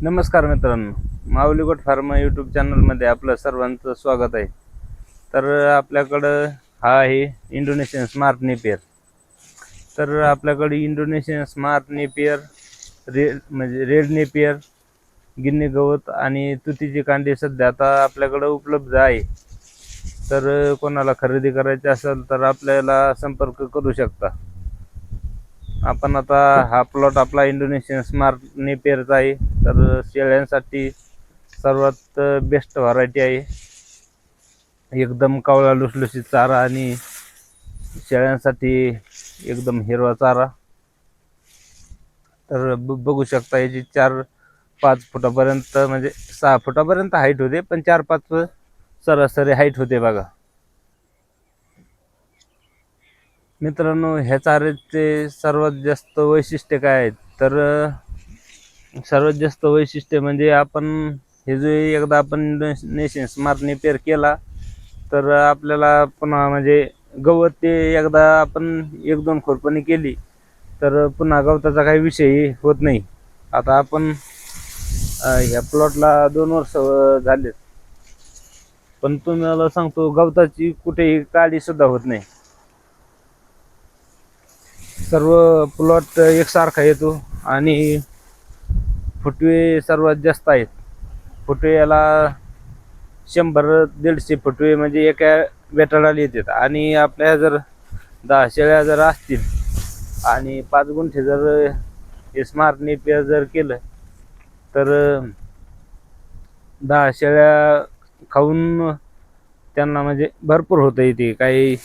नमस्कार मित्रांनो, माऊली goat farm YouTube चॅनलमध्ये आपलं सर्वांचं स्वागत आहे. तर आपल्याकडं हा आहे इंडोनेशियन स्मार्ट नेपियर. तर आपल्याकडे इंडोनेशियन स्मार्ट नेपियर म्हणजे रेड नेपियर, गिन्नी गवत आणि तुतीची कांडी सध्या आता आपल्याकडं उपलब्ध आहे. तर कोणाला खरेदी करायची असेल तर आपल्याला संपर्क करू शकता. आपण आता हा प्लॉट आपला इंडोनेशियन स्मार्ट नेपियरचा आहे. तर शेळ्यांसाठी सर्वात बेस्ट व्हरायटी आहे. एकदम कावळा लुसलुशीत चारा आणि शेळ्यांसाठी एकदम हिरवा चारा. तर बघू शकता याची 4-5 फुटापर्यंत म्हणजे 6 फुटापर्यंत हाईट होते, पण 4-5 सरासरी हाईट होते बघा मित्रांनो. ह्या चाऱ्याचे सर्वात जास्त वैशिष्ट्य काय आहेत तर सर्वात जास्त वैशिष्ट्य म्हणजे आपण हे जे एकदा आपण इंडोनेशियन स्मार्ट नेपियर केला तर आपल्याला पुन्हा म्हणजे गवत ते एकदा आपण 1-2 खुरपणी केली तर पुन्हा गवताचा काही विषय होत नाही. आता आपण ह्या प्लॉटला 2 वर्ष झालेत, पण तुम्हाला सांगतो गवताची कुठेही काळी सुद्धा होत नाही. सर्व प्लॉट एकसारखा येतो आणि फुटवे सर्वात जास्त आहेत. फुटवे याला 100-150 फुटवे म्हणजे एका बेटाळाला येतात. आणि आपल्या जर 10 शेळ्या जर असतील आणि 5 गुंठे जर हे स्मार्ट नेपियर जर केलं तर 10 शेळ्या खाऊन त्यांना म्हणजे भरपूर होतं इथे. काही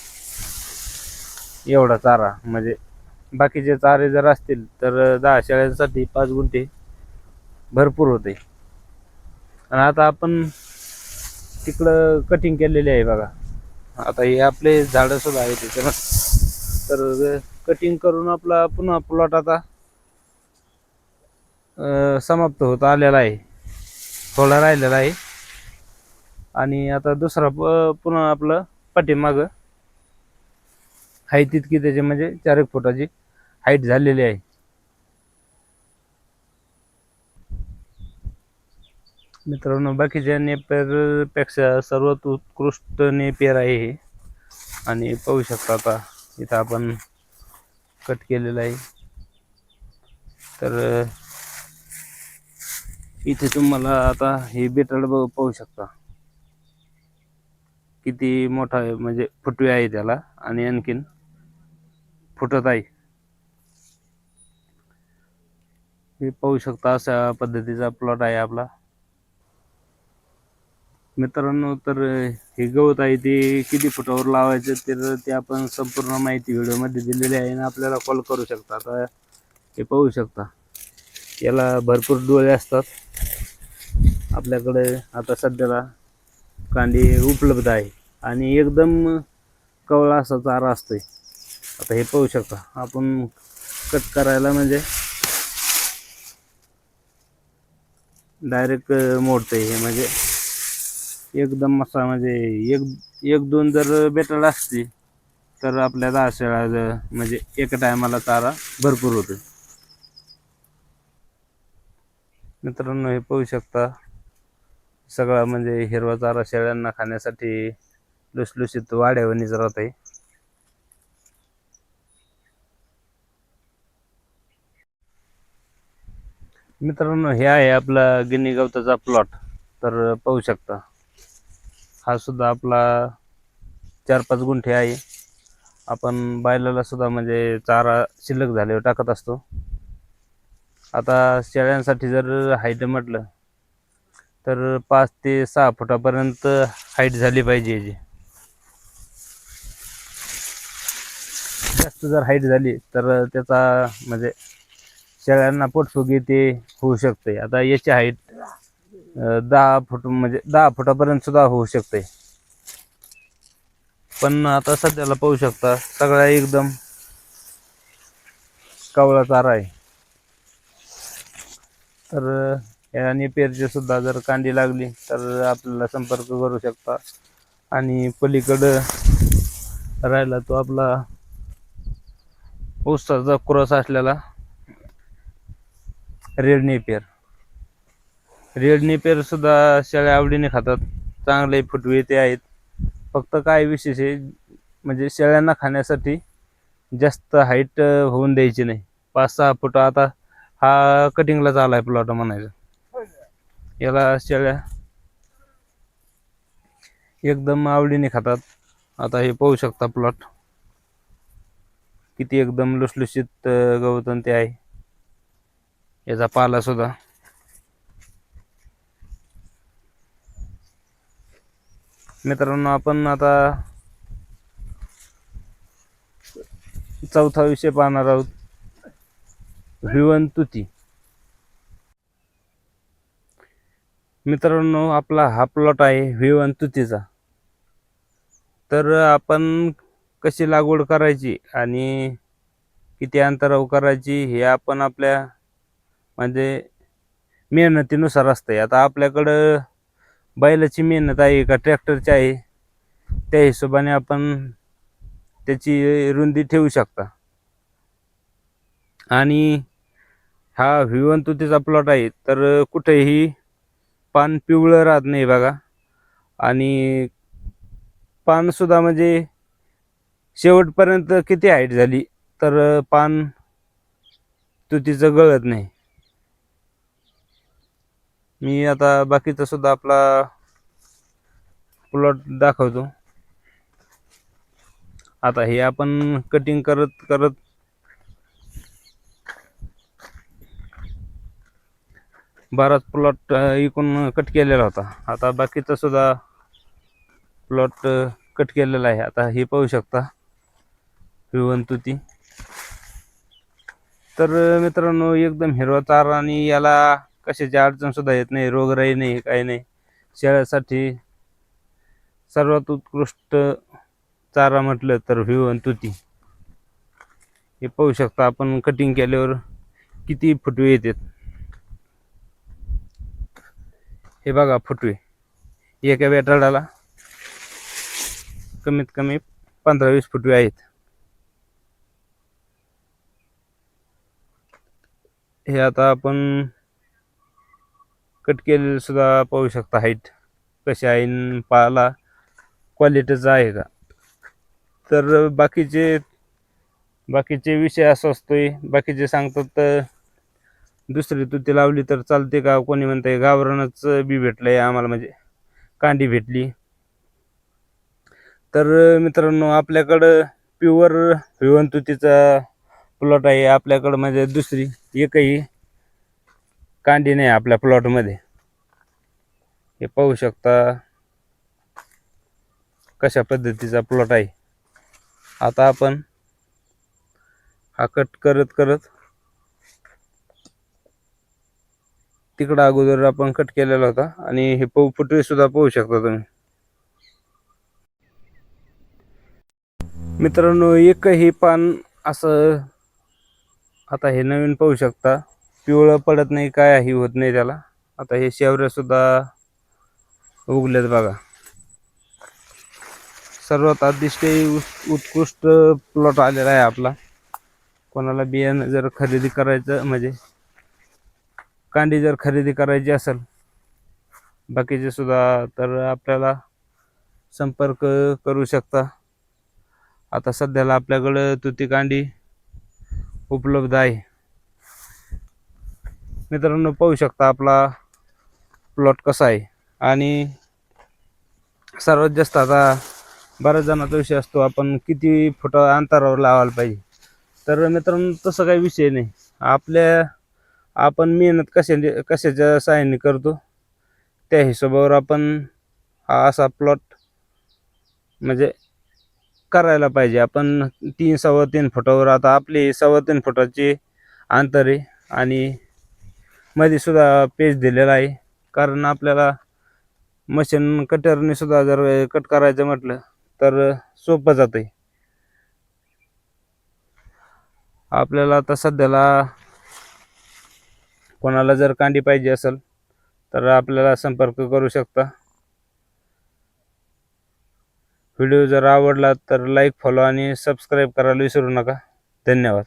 एवढा चारा म्हणजे बाकीचे चारे जर असतील तर 10 शेळ्यांसाठी 5 गुंठे भरपूर होते. आणि आता आपण तिकडं कटिंग केलेले आहे बघा. आता हे आपले झाडं सुद्धा आहेत त्याच्यानं. तर कटिंग करून आपला पुन्हा प्लॉट आता समाप्त होत आलेला आहे, थोडा राहिलेला आहे. आणि आता दुसरा पुन्हा आपलं पाठीमागं हाईट इतकी त्याची म्हणजे 4 फुटाची हाईट झालेली आहे. मित्रांनो, बाकीच्या नेपियर पेक्षा सर्वात उत्कृष्ट नेपियर आहे हे. आणि पाहू शकता आता इथं आपण कट केलेलं आहे. तर इथे तुम्हाला आता हे बेटाळ पाहू शकता किती मोठा आहे, म्हणजे फुटवे आहे त्याला आणि आणखीन फुटत आहे. हे पाहू शकता अशा पद्धतीचा प्लॉट आहे आपला मित्रांनो. तर हे गवत आहे ते किती फुटावर लावायचं तर ते आपण संपूर्ण माहिती व्हिडिओमध्ये दिलेली आहे आणि आपल्याला कॉल करू शकता. आता हे पाहू शकता याला भरपूर डोळे असतात. आपल्याकडे आता सध्याला कांडी उपलब्ध आहे आणि एकदम कवळा असा चारा असतोय. आता हे पाहू शकता आपण कट करायला म्हणजे डायरेक्ट मोडतंय हे. म्हणजे एकदम असा म्हणजे 1-2 जर बेटाळ असती तर आपल्या 10 शेळ्या म्हणजे एका टायमाला चारा भरपूर होतो. मित्रांनो, हे पाहू शकता सगळा म्हणजे हिरवा चारा शेळ्यांना खाण्यासाठी लुसलुशीत वाड्यावणीच राहत आहे. मित्रांनो, हे आहे आपला गिनी गवताचा प्लॉट. तर पाहू शकता हा सुद्धा आपला 4-5 गुंठे आहे. आपण बैलाला सुद्धा म्हणजे चारा शिल्लक झाल्यावर टाकत असतो. आता शेळ्यांसाठी जर हाईट म्हटलं तर 5 ते 6 फुटापर्यंत हाईट झाली पाहिजे याची. जास्त जर हाईट झाली तर त्याचा म्हणजे शेळ्यांना पोटफुगी ते होऊ शकते. आता याची हाईट 10 फूट म्हणजे 10 फुटापर्यंत सुद्धा होऊ शकते. पण आता सध्याला पाहू शकता सगळा एकदम कावळा चारा आहे. तर या नेपियरची सुद्धा जर कांडी लागली तर आपल्याला संपर्क करू शकता. आणि पलीकडं राहिला तो आपला ऊसाचा क्रॉस असलेला रेड नेपियर. रेड नेपियर सुद्धा शेळ्या आवडीने खातात, चांगले फुटवे ते आहेत. फक्त काय विशेष आहे, म्हणजे शेळ्यांना खाण्यासाठी जास्त हाईट होऊन द्यायची नाही. 5-6 फूट. आता हा कटिंगला झालाय प्लॉट म्हणायचं. याला शेळ्या एकदम आवडीने खातात. आता हे पाहू शकता प्लॉट किती एकदम लुसलुशीत गवतन ते आहे. याचा पाला सुद्धा मित्रांनो, आपण आता चौथा विषय पाहणार आहोत, व्ही1 तुती. मित्रांनो, आपला हा प्लॉट आहे व्ही1 तुतीचा. तर आपण कशी लागवड करायची आणि किती अंतरावर करायची हे आपण आपल्या म्हणजे मेहनतीनुसार असतंय. आता आपल्याकडं बैलाची मेहनत आहे का ट्रॅक्टरची आहे, त्या हिशोबाने आपण त्याची रुंदी ठेवू शकता. आणि हा व्ही1 तुतीचा प्लॉट आहे, तर कुठेही पान पिवळं राहत नाही बघा. आणि पान सुद्धा म्हणजे शेवटपर्यंत किती हाईट झाली तर पान तुतीचं गळत नाही. मी आता बाकीचा सुद्धा आपला प्लॉट दाखवतो. आता हे आपण कटिंग करत करत बराच प्लॉट इकून कट केलेला होता. आता बाकीचा सुद्धा प्लॉट कट केलेला आहे. आता हे पाहू शकता व्ही1 तुती. तर मित्रांनो, एकदम हिरवा चारा आणि याला कशाची अडचण सुद्धा येत नाही, रोगराई नाही, काही नाही. शेळ्यासाठी सर्वात उत्कृष्ट चारा म्हटलं तर व्ही1 तुती. हे पाहू शकता आपण कटिंग केल्यावर किती फुटवे येतात. हे बघा फुटवे, एका वेटाळाला कमीत कमी 15-20 फुटवे आहेत. हे आता आपण कट केलेलं सुद्धा पाहू शकता हाईट कशी आहे, पाला क्वालिटीचा आहे का. तर बाकीचे विषय असा असतोय, बाकीचे सांगतात तर दुसरी तुती लावली तर चालते का, कोणी म्हणतंय गावरानच बी भेटलंय आम्हाला, म्हणजे कांडी भेटली. तर मित्रांनो, आपल्याकडं प्युअर व्ही1 तुतीचा प्लॉट आहे. आपल्याकडं म्हणजे दुसरी एकही कांडी नाही आपल्या प्लॉटमध्ये. हे पाहू शकता कशा पद्धतीचा प्लॉट आहे. आता आपण हा कट करत करत तिकडं अगोदर आपण कट केलेला होता. आणि हे फुटवे सुद्धा पाहू शकता तुम्ही. मित्रांनो, एकही पान असं आता हे नवीन पाहू शकता पिवळं पडत नाही, काही होत नाही त्याला. आता हे शेवऱ्या सुद्धा उगलेत बघा. सर्वात अतिशय उत्कृष्ट प्लॉट आलेला आहे आपला. कोणाला बियाणं जर खरेदी करायचं, म्हणजे कांडी जर खरेदी करायची असेल बाकीचे सुद्धा, तर आपल्याला संपर्क करू शकता. आता सध्याला आपल्याकडं तुती कांडी उपलब्ध आहे. मित्रांनो, पाहू शकता आपला प्लॉट कसा आहे. आणि सर्वात जास्त आता बऱ्याच जणांचा विषय असतो आपण किती फुट अंतरावर लावायला पाहिजे. तर मित्रांनो, तसं काही विषय नाही. आपण मेहनत कशाच्या सहाय्याने करतो त्या हिशोबावर आपण हा असा प्लॉट म्हणजे करायला पाहिजे. आपण 3-3.25 फुटावर, आता आपली 3.25 फुटाची अंतर आहे आणि मध्ये सुद्धा पेज दिलेला आहे. कारण आपल्याला मशीन कटरने सुद्धा जर कट करायचं म्हटलं तर सोपं जातं. आपल्याला आता सध्याला कोणाला जर कांडी पाहिजे असेल तर आपल्याला संपर्क करू शकता. व्हिडिओ जर आवडला तर लाईक, फॉलो आणि सबस्क्राईब करायला विसरू नका. धन्यवाद.